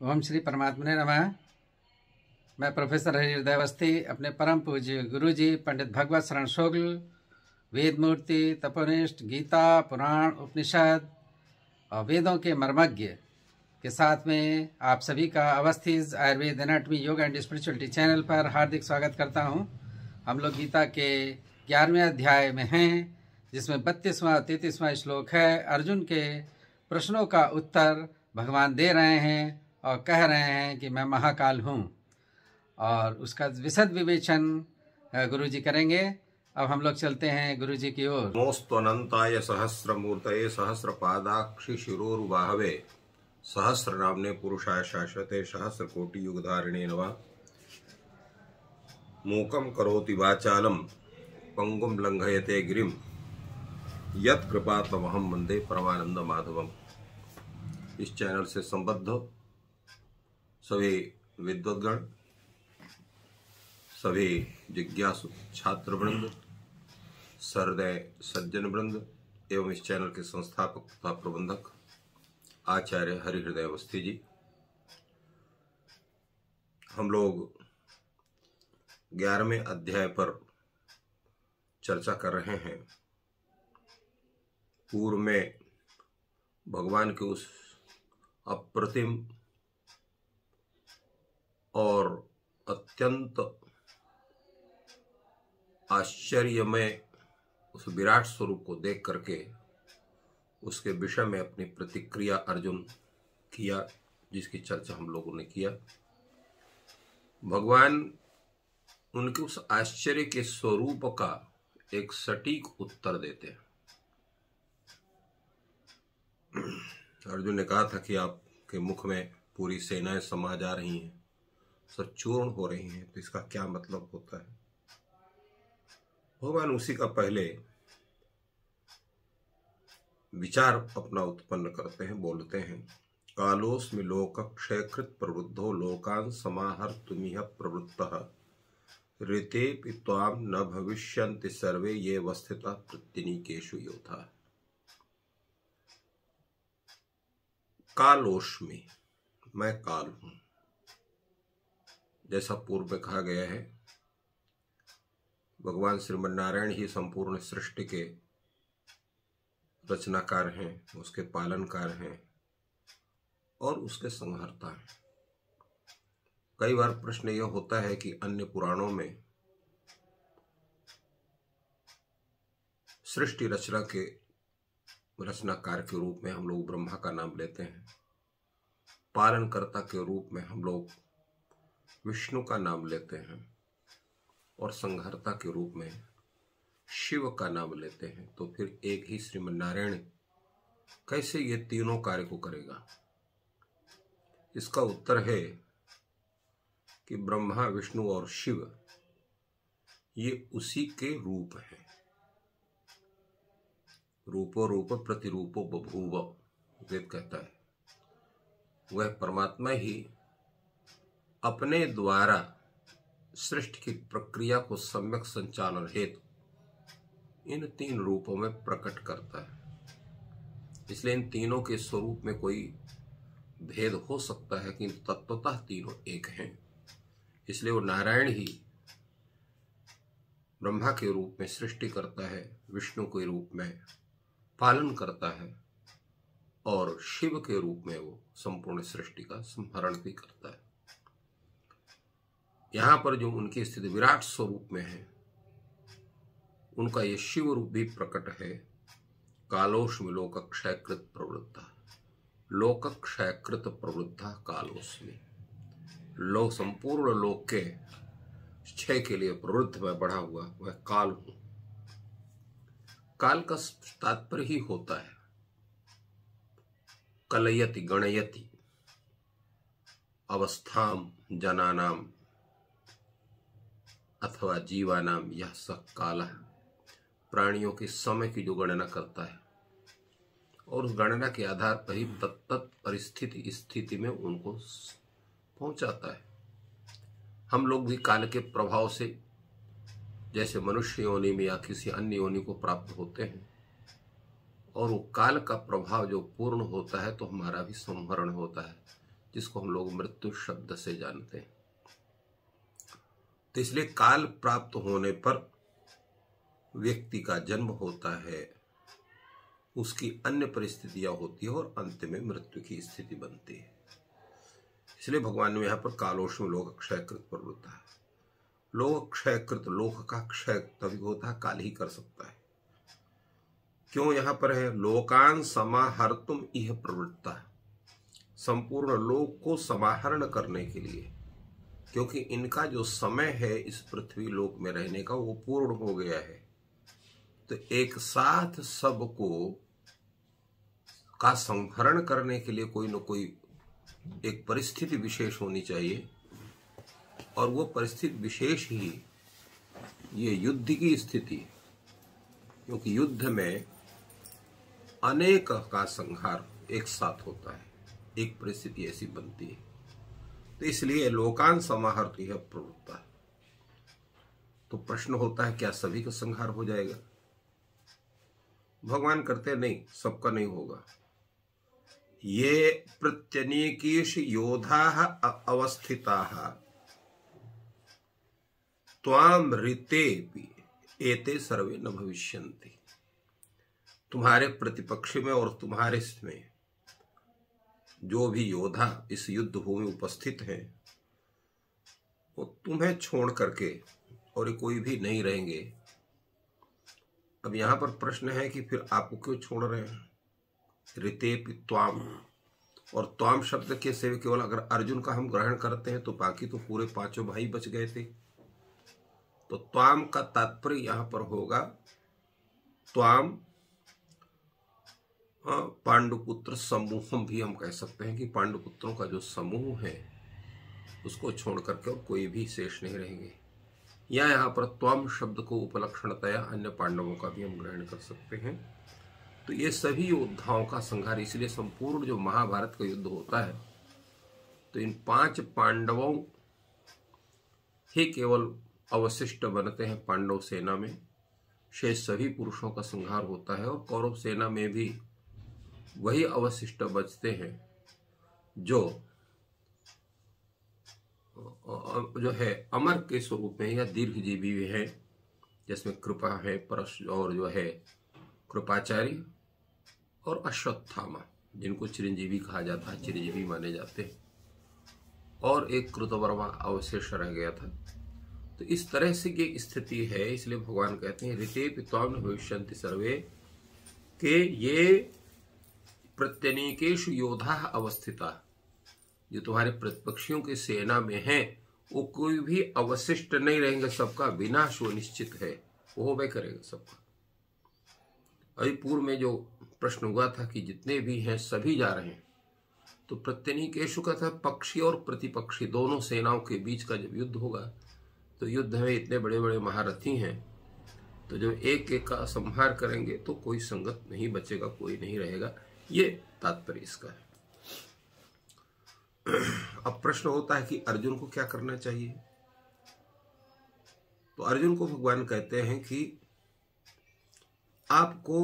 ओम श्री परमात्मने नमः। मैं प्रोफेसर हरिहृदय अवस्थी अपने परम पूज्य गुरु जी पंडित भगवत शरण शुक्ल, वेद मूर्ति, तपोनिष्ठ, गीता, पुराण, उपनिषद और वेदों के मर्मज्ञ के साथ में आप सभी का अवस्थित आयुर्वेद एनाटॉमी योग एंड स्पिरिचुअलिटी चैनल पर हार्दिक स्वागत करता हूं। हम लोग गीता के 11वें अध्याय में हैं, जिसमें 32वां और 33वां श्लोक है। अर्जुन के प्रश्नों का उत्तर भगवान दे रहे हैं और कह रहे हैं कि मैं महाकाल हूँ, और उसका विशद विवेचन गुरु जी करेंगे। अब हम लोग चलते हैं गुरु जी की ओर। नमोस्तनंताय सहस्रमूर्तये सहस्रपादाक्षि शिरोरुबाहवे सहस्रनाम्ने पुरुषाय शाश्वते सहस्रकोटि युगधारिणे नमः। मूकं करोति वाचालं पंगुं लंघयते गिरिं यत्कृपातमहं वन्दे परमानंद माधवम। इस चैनल से संबद्ध सभी विद्वद्गण, सभी जिज्ञासु छात्र वृंद, सहृदय सज्जन वृंद एवं इस चैनल के संस्थापक तथा प्रबंधक आचार्य हरिहृदय अवस्थी जी, हम लोग 11वें अध्याय पर चर्चा कर रहे हैं। पूर्व में भगवान के उस अप्रतिम और अत्यंत आश्चर्यमय उस विराट स्वरूप को देख करके उसके विषय में अपनी प्रतिक्रिया अर्जुन किया, जिसकी चर्चा हम लोगों ने किया। भगवान उनके उस आश्चर्य के स्वरूप का एक सटीक उत्तर देते हैं। अर्जुन ने कहा था कि आपके मुख में पूरी सेनाएं समा जा रही हैं, सब चूर्ण हो रही हैं, तो इसका क्या मतलब होता है। भगवान उसी का पहले विचार अपना उत्पन्न करते हैं, बोलते हैं, कालोस्मि लोक क्षयकृत प्रवृद्धो लोकान समाहर तुमिह प्रवृत्तः ऋते त्वाम न भविष्यन्ति सर्वे ये वस्थिता प्रत्यनीकेषु योधा। कालोस्मि, मैं काल हूं। जैसा पूर्व में कहा गया है, भगवान श्रीमन्नारायण ही संपूर्ण सृष्टि के रचनाकार हैं, उसके पालनकार हैं और उसके संहारता हैं। कई बार प्रश्न यह होता है कि अन्य पुराणों में सृष्टि रचना के रचनाकार के रूप में हम लोग ब्रह्मा का नाम लेते हैं, पालनकर्ता के रूप में हम लोग विष्णु का नाम लेते हैं और संहारता के रूप में शिव का नाम लेते हैं। तो फिर एक ही श्रीमन्नारायण कैसे ये तीनों कार्य को करेगा? इसका उत्तर है कि ब्रह्मा, विष्णु और शिव ये उसी के रूप हैं। रूपो रूप प्रतिरूपो बभूव, वेद कहता है। वह परमात्मा ही अपने द्वारा सृष्टि की प्रक्रिया को सम्यक संचालन हेतु इन तीन रूपों में प्रकट करता है। इसलिए इन तीनों के स्वरूप में कोई भेद हो सकता है कि तत्वतः तीनों एक हैं। इसलिए वो नारायण ही ब्रह्मा के रूप में सृष्टि करता है, विष्णु के रूप में पालन करता है और शिव के रूप में वो संपूर्ण सृष्टि का संहरण भी करता है। यहां पर जो उनकी स्थिति विराट स्वरूप में है, उनका ये शिव रूप भी प्रकट है। कालोस्मि लोक क्षयकृत प्रवृत्ता, लोक क्षयकृत प्रवृत्ता कालोस्मि। लोक, संपूर्ण लोक के क्षय के लिए प्रवृत्त में बढ़ा हुआ वह काल हूं। काल का तात्पर्य ही होता है कलयति गणयति अवस्थाम जनानाम अथवा जीवानाम, यह स काल। प्राणियों के समय की जो गणना करता है और उस गणना के आधार पर ही तत्त परिस्थिति स्थिति में उनको पहुंचाता है। हम लोग भी काल के प्रभाव से जैसे मनुष्य योनि में या किसी अन्य योनि को प्राप्त होते हैं, और वो काल का प्रभाव जो पूर्ण होता है तो हमारा भी संहरण होता है। जिसको हम लोग मृत्यु शब्द से जानते हैं। तो इसलिए काल प्राप्त होने पर व्यक्ति का जन्म होता है, उसकी अन्य परिस्थितियां होती है और अंत में मृत्यु की स्थिति बनती है। इसलिए भगवान ने यहाँ पर कालोष्म लोक क्षयकृत पर बोलता है। लोक क्षयकृत, लोक का क्षय तभी होता है, काल ही कर सकता है। क्यों यहाँ पर है? लोकान समाहर्तुम इह प्रवृत्ता, संपूर्ण लोक को समाहरण करने के लिए, क्योंकि इनका जो समय है इस पृथ्वी लोक में रहने का वो पूर्ण हो गया है। तो एक साथ सबको का संहरण करने के लिए कोई न कोई एक परिस्थिति विशेष होनी चाहिए, और वो परिस्थिति विशेष ही ये युद्ध की स्थिति है, क्योंकि युद्ध में अनेक का संहार एक साथ होता है, एक परिस्थिति ऐसी बनती है। तो इसलिए लोकान समाहर्ति है प्रवृत्ता। तो प्रश्न होता है क्या सभी का संहार हो जाएगा? भगवान करते नहीं, सबका नहीं होगा। ये प्रत्यनीकेश योधा अवस्थिताः त्वाम ऋते एते सर्वे न भविष्यन्ति। तुम्हारे प्रतिपक्ष में और तुम्हारे इसमें जो भी योद्धा इस युद्ध भूमि उपस्थित हैं, वो तुम्हें छोड़ करके और कोई भी नहीं रहेंगे। अब यहां पर प्रश्न है कि फिर आपको क्यों छोड़ रहे हैं? ऋते त्वाम, और त्वाम शब्द के से केवल अगर अर्जुन का हम ग्रहण करते हैं तो बाकी तो पूरे पांचों भाई बच गए थे। तो त्वाम का तात्पर्य यहां पर होगा त्वाम पांडुपुत्र समूहम भी हम कह सकते हैं कि पांडुपुत्रों का जो समूह है उसको छोड़ करके और कोई भी शेष नहीं रहेंगे। या यहाँ पर त्वम शब्द को उपलक्षणतया अन्य पांडवों का भी हम ग्रहण कर सकते हैं। तो ये सभी योद्धाओं का संहार, इसलिए संपूर्ण जो महाभारत का युद्ध होता है तो इन 5 पांडवों ही केवल अवशिष्ट बनते हैं पांडव सेना में, शेष सभी पुरुषों का संहार होता है। और कौरव सेना में भी वही अवशिष्ट बचते हैं जो है अमर के स्वरूप में या दीर्घजीवी भी है, जिसमें कृपा है, परश और जो है कृपाचार्य और अश्वत्थामा, जिनको चिरंजीवी कहा जाता है, चिरंजीवी माने जाते हैं, और एक कृतवर्मा अवशेष रह गया था। तो इस तरह से ये स्थिति है। इसलिए भगवान कहते हैं ऋते पित्वाम भविष्यन्ति सर्वे, के ये प्रत्यनीकेषु योधा अवस्थिता, जो तुम्हारे प्रतिपक्षियों की सेना में हैं वो कोई भी अवशिष्ट नहीं रहेंगे, सबका विनाश वो निश्चित है, वो होबे करेगा सबका। अभी पूर्व में जो प्रश्न हुआ था कि जितने भी हैं सभी जा रहे हैं, तो प्रत्यनीकेषु का था पक्षी और प्रतिपक्षी दोनों सेनाओं के बीच का जब युद्ध होगा, तो युद्ध में इतने बड़े बड़े महारथी हैं, तो जब एक एक का संहार करेंगे तो कोई संगत नहीं बचेगा, कोई नहीं रहेगा। ये तात्पर्य इसका है। अब प्रश्न होता है कि अर्जुन को क्या करना चाहिए? तो अर्जुन को भगवान कहते हैं कि आपको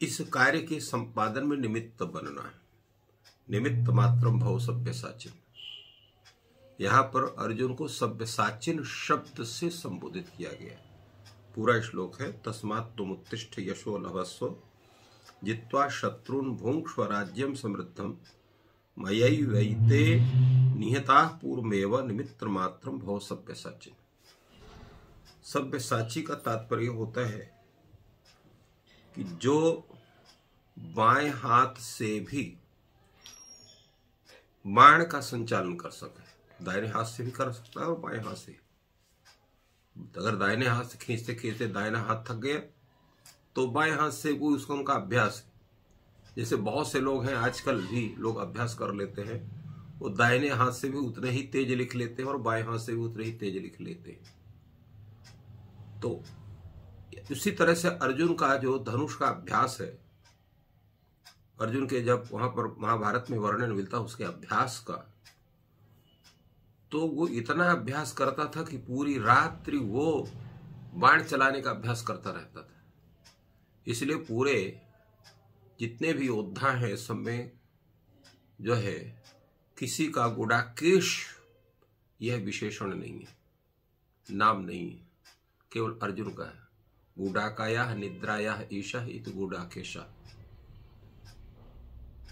इस कार्य के संपादन में निमित्त बनना है। निमित्त मात्रम भव सव्यसाचिन। यहां पर अर्जुन को सव्यसाचिन शब्द से संबोधित किया गया। पूरा श्लोक है, तस्मात् तुमुत्तिष्ठ यशो लभस्व जित्वा शत्रुन भुंक्ष्व राज्यम समृद्धम मयैवैते निहताः पूर्वमेव निमित्त मात्रम भव सव्यसाचिन। सव्यसाची का तात्पर्य होता है कि जो बाएं हाथ से भी बाण का संचालन कर सके, दाहिने हाथ से भी कर सकता है और बाएं हाथ से। अगर दाहिने हाथ से खींचते खींचते दाहिना हाथ थक गया तो बाएं हाथ से कोई उसका उनका अभ्यास है। जैसे बहुत से लोग हैं आजकल भी लोग अभ्यास कर लेते हैं, वो दाहिने हाथ से भी उतने ही तेज लिख लेते हैं और बाएं हाथ से भी उतने ही तेज लिख लेते हैं। तो इसी तरह से अर्जुन का जो धनुष का अभ्यास है, अर्जुन के जब वहां पर महाभारत में वर्णन मिलता उसके अभ्यास का, तो वो इतना अभ्यास करता था कि पूरी रात्रि वो बाण चलाने का अभ्यास करता रहता था। इसलिए पूरे जितने भी योद्धा हैं सब में जो है किसी का गुडाकेश यह विशेषण नहीं है, नाम नहीं है, केवल अर्जुन का है। गुडाकाया निद्राया ईशा इत गुडाकेशा।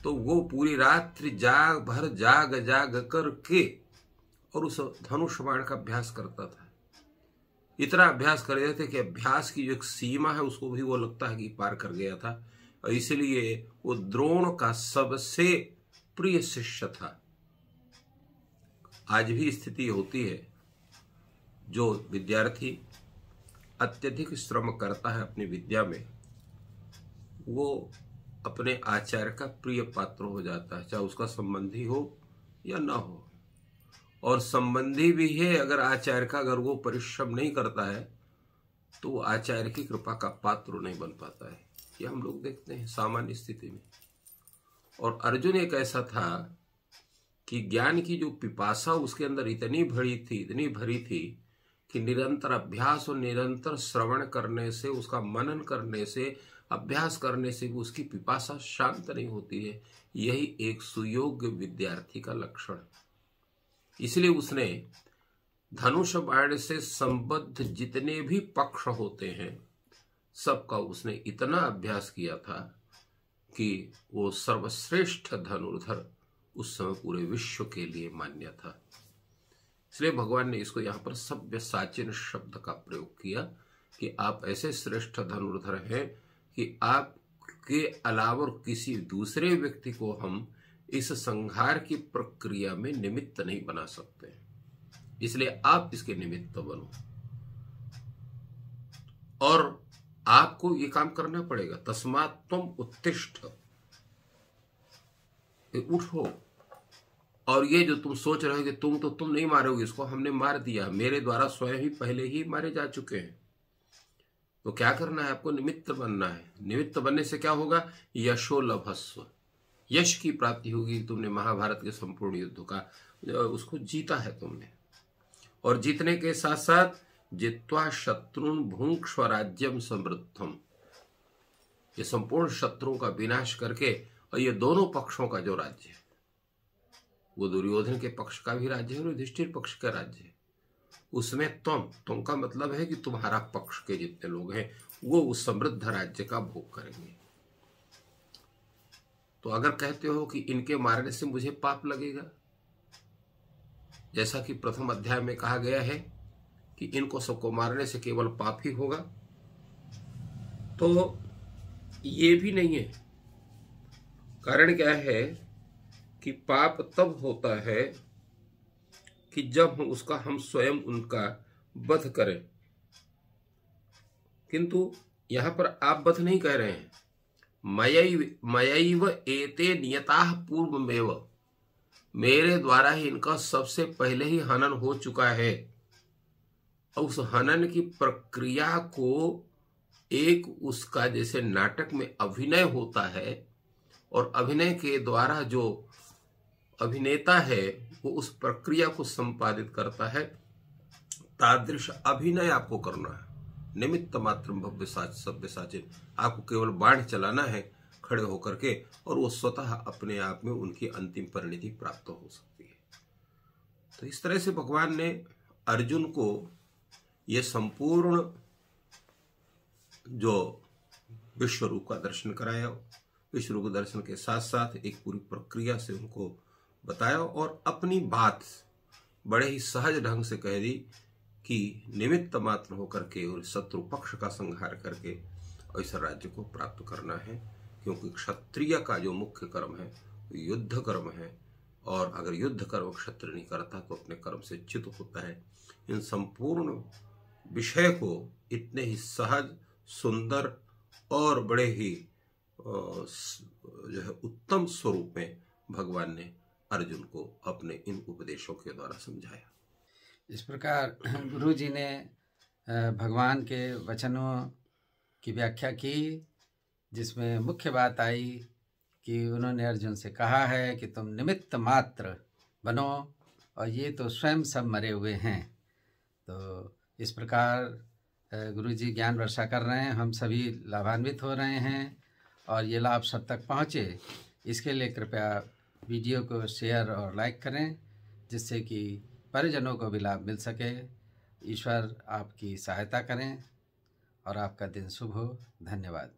तो वो पूरी रात्रि जाग करके और उस धनुष बाण का अभ्यास करता था। इतना अभ्यास कर रहे थे कि अभ्यास की जो एक सीमा है उसको भी वो लगता है कि पार कर गया था, और इसलिए वो द्रोण का सबसे प्रिय शिष्य था। आज भी स्थिति होती है, जो विद्यार्थी अत्यधिक श्रम करता है अपनी विद्या में, वो अपने आचार्य का प्रिय पात्र हो जाता है, चाहे उसका संबंधी हो या ना हो। और संबंधी भी है, अगर आचार्य का अगर वो परिश्रम नहीं करता है तो वो आचार्य की कृपा का पात्र नहीं बन पाता है। ये हम लोग देखते हैं सामान्य स्थिति में। और अर्जुन एक ऐसा था कि ज्ञान की जो पिपासा उसके अंदर इतनी भरी थी कि निरंतर अभ्यास और निरंतर श्रवण करने से, उसका मनन करने से, अभ्यास करने से भी उसकी पिपासा शांत नहीं होती है। यही एक सुयोग्य विद्यार्थी का लक्षण है। इसलिए उसने धनुष बाण से संबद्ध जितने भी पक्ष होते हैं सबका उसने इतना अभ्यास किया था कि वो सर्वश्रेष्ठ धनुर्धर उस समय पूरे विश्व के लिए मान्य था। इसलिए भगवान ने इसको यहाँ पर सव्यसाचिन शब्द का प्रयोग किया कि आप ऐसे श्रेष्ठ धनुर्धर हैं कि आपके अलावा किसी दूसरे व्यक्ति को हम इस संहार की प्रक्रिया में निमित्त नहीं बना सकते, इसलिए आप इसके निमित्त बनो और आपको ये काम करना पड़ेगा। तस्मात् त्वम उत्तिष्ठ, उठो। और ये जो तुम सोच रहे हो कि तुम नहीं मारोगे इसको, हमने मार दिया, मेरे द्वारा स्वयं ही पहले ही मारे जा चुके हैं। तो क्या करना है, आपको निमित्त बनना है। निमित्त बनने से क्या होगा, यशो लभस्व, यश की प्राप्ति होगी। तुमने महाभारत के संपूर्ण युद्ध का उसको जीता है तुमने, और जीतने के साथ साथ जित्वा शत्रुन भुंक्ष्व राज्यम समृद्धम, ये संपूर्ण शत्रुओं का विनाश करके, और ये दोनों पक्षों का जो राज्य है, वो दुर्योधन के पक्ष का भी राज्य है और युधिष्ठिर पक्ष का राज्य है, उसमें तुम का मतलब है कि तुम्हारा पक्ष के जितने लोग हैं वो उस समृद्ध राज्य का भोग करेंगे। तो अगर कहते हो कि इनके मारने से मुझे पाप लगेगा, जैसा कि प्रथम अध्याय में कहा गया है कि इनको सबको मारने से केवल पाप ही होगा, तो ये भी नहीं है। कारण क्या है कि पाप तब होता है कि जब हम स्वयं उनका वध करें, किंतु यहां पर आप वध नहीं कह रहे हैं। मयैव एते नियताः पूर्वमेव, मेरे द्वारा ही इनका सबसे पहले ही हनन हो चुका है। उस हनन की प्रक्रिया को एक उसका जैसे नाटक में अभिनय होता है, और अभिनय के द्वारा जो अभिनेता है वो उस प्रक्रिया को संपादित करता है, तादृश अभिनय आपको करना है। निमित्त मात्र भव्य सव्यसाचिन, आपको केवल बाण चलाना है खड़े होकर के, और वो स्वतः अपने आप में उनकी अंतिम परिणति प्राप्त हो सकती है। तो इस तरह से भगवान ने अर्जुन को ये संपूर्ण जो विश्व रूप का दर्शन कराया, विश्व रूप दर्शन के साथ साथ एक पूरी प्रक्रिया से उनको बताया, और अपनी बात बड़े ही सहज ढंग से कह दी कि निमित्त मात्र होकर के और शत्रु पक्ष का संहार करके इस राज्य को प्राप्त करना है। क्योंकि क्षत्रिय का जो मुख्य कर्म है युद्ध कर्म है, और अगर युद्ध कर्म क्षत्रिय नहीं करता तो अपने कर्म से च्युत होता है। इन संपूर्ण विषय को इतने ही सहज, सुंदर और बड़े ही जो है उत्तम स्वरूप में भगवान ने अर्जुन को अपने इन उपदेशों के द्वारा समझाया। इस प्रकार गुरु जी ने भगवान के वचनों की व्याख्या की, जिसमें मुख्य बात आई कि उन्होंने अर्जुन से कहा है कि तुम निमित्त मात्र बनो, और ये तो स्वयं सब मरे हुए हैं। तो इस प्रकार गुरु जी ज्ञान वर्षा कर रहे हैं, हम सभी लाभान्वित हो रहे हैं, और ये लाभ सब तक पहुँचे इसके लिए कृपया वीडियो को शेयर और लाइक करें, जिससे कि परिजनों को भी लाभ मिल सके। ईश्वर आपकी सहायता करें और आपका दिन शुभ हो। धन्यवाद।